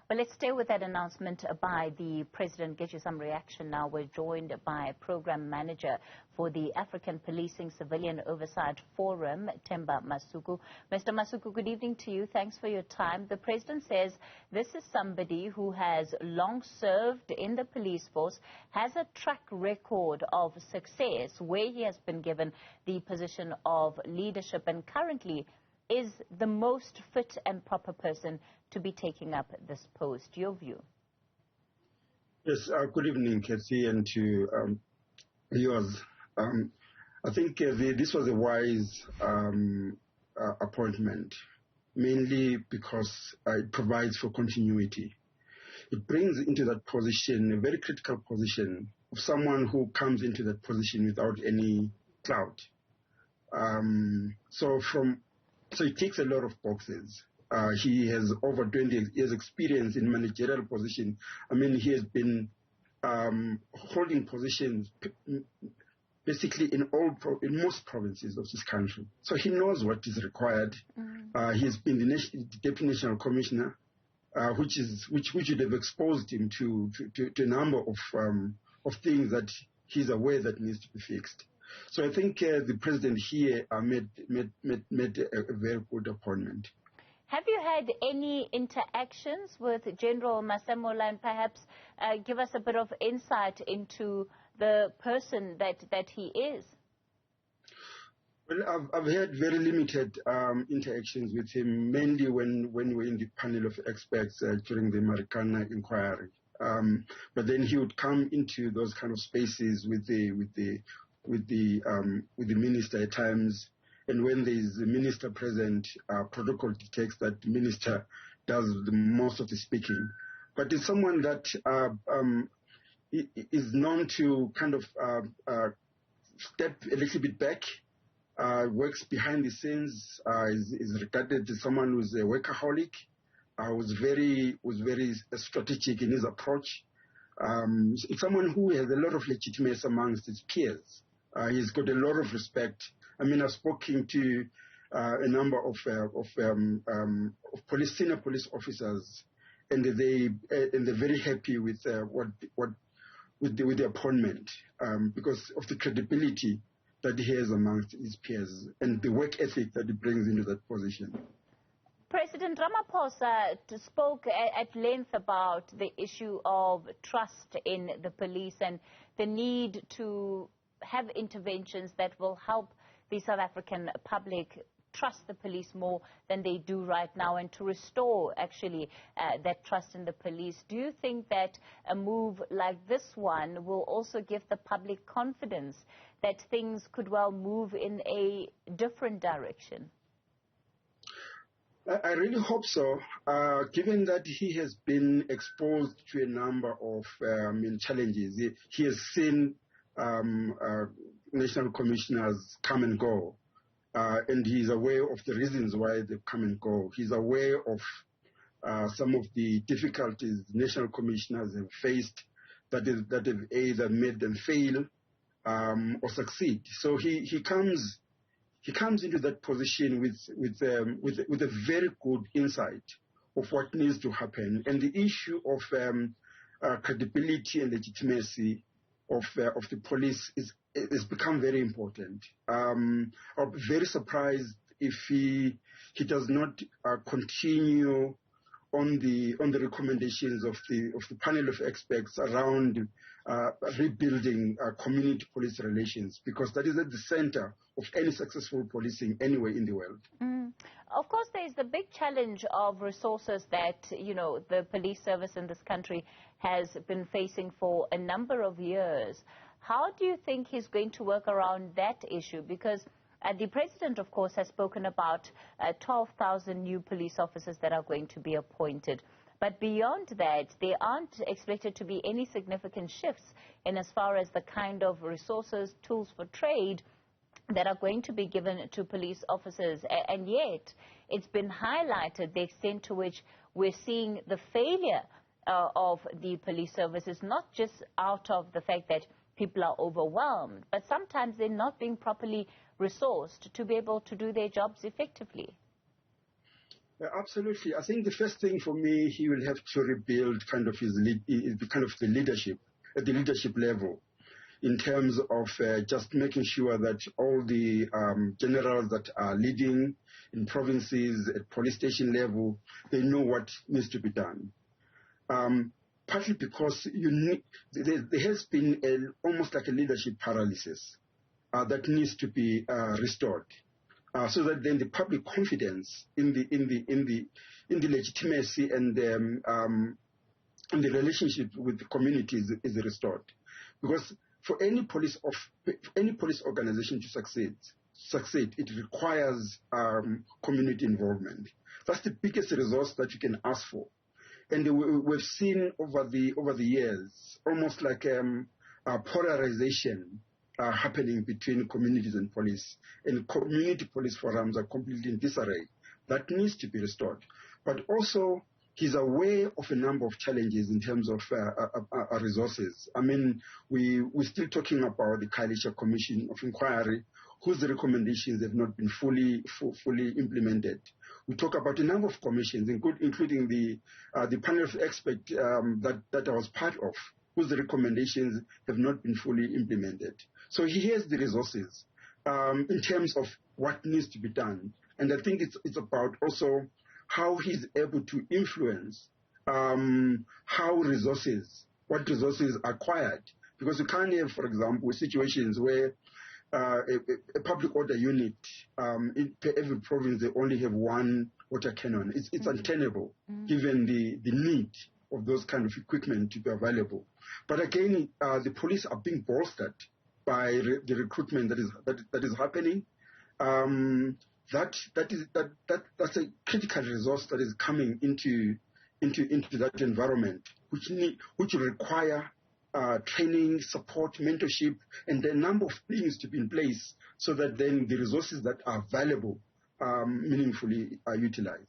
Well, let's stay with that announcement by the President. Get you some reaction now. We're joined by Program Manager for the African Policing Civilian Oversight Forum, Themba Masuku. Mr. Masuku, good evening to you. Thanks for your time. The President says this is somebody who has long served in the police force, has a track record of success where he has been given the position of leadership and currently is the most fit and proper person to be taking up this post. Your view? Yes, good evening, Kathy, and to viewers. I think this was a wise appointment, mainly because it provides for continuity. It brings into that position, a very critical position, of someone who comes into that position without any clout. So it ticks a lot of boxes. He has over 20 years experience in managerial position. I mean, he has been holding positions basically in most provinces of this country. So he knows what is required. He has been the Deputy National Commissioner, which would have exposed him to a number of things that he's aware that needs to be fixed. So I think the President here made a very good appointment. Have you had any interactions with General Masemola, and perhaps give us a bit of insight into the person that he is? Well, I've had very limited interactions with him, mainly when we were in the panel of experts during the Marikana inquiry. But then he would come into those kind of spaces with the minister at times, and when there is a minister present, protocol detects that the minister does most of the speaking. But it's someone that is known to kind of step a little bit back, works behind the scenes, is regarded as someone who's a workaholic, was very strategic in his approach. It's someone who has a lot of legitimacy amongst his peers. He's got a lot of respect. I mean, I've spoken to a number of senior police officers, and they're very happy with the appointment because of the credibility that he has amongst his peers and the work ethic that he brings into that position. President Ramaphosa spoke at length about the issue of trust in the police and the need to have interventions that will help the South African public trust the police more than they do right now, and to restore actually that trust in the police. Do you think that a move like this one will also give the public confidence that things could well move in a different direction? I really hope so, given that he has been exposed to a number of challenges. He has seen national commissioners come and go, and he's aware of the reasons why they come and go. He's aware of some of the difficulties national commissioners have faced that have either made them fail or succeed. So he comes into that position with a very good insight of what needs to happen, and the issue of credibility and legitimacy of the police is become very important. I'll be very surprised if he does not continue on the recommendations of the panel of experts around rebuilding community police relations, because that is at the center of any successful policing anywhere in the world. Of course, there is the big challenge of resources that, the police service in this country has been facing for a number of years. How do you think he's going to work around that issue? Because the President, of course, has spoken about 12,000 new police officers that are going to be appointed. But beyond that, there aren't expected to be any significant shifts in as far as the kind of resources, tools for trade that are going to be given to police officers. And yet, it's been highlighted the extent to which we're seeing the failure of the police services, not just out of the fact that people are overwhelmed, but sometimes they're not being properly resourced to be able to do their jobs effectively. Absolutely. I think the first thing for me, he will have to rebuild kind of the leadership level, in terms of just making sure that all the generals that are leading in provinces at police station level, they know what needs to be done. Partly because there has been almost like a leadership paralysis that needs to be restored. So that then the public confidence in the legitimacy and the relationship with the communities is restored, because for any police organization to succeed, it requires community involvement. That's the biggest resource that you can ask for, and we've seen over the years almost like a polarization happening between communities and police, and community police forums are completely in disarray. That needs to be restored. But also, he's aware of a number of challenges in terms of resources. I mean, we're still talking about the Khayelitsha Commission of Inquiry, whose recommendations have not been fully implemented. We talk about a number of commissions, including the panel of experts that I was part of, whose recommendations have not been fully implemented. So he has the resources in terms of what needs to be done. And I think it's about also how he's able to influence what resources are acquired. Because you can't have, for example, situations where a public order unit, in every province, they only have one water cannon. It's untenable, given the need of those kind of equipment to be available. But again, the police are being bolstered by the recruitment that is happening. That's a critical resource that is coming into that environment, which will require training, support, mentorship, and a number of things to be in place so that then the resources that are available meaningfully are utilized.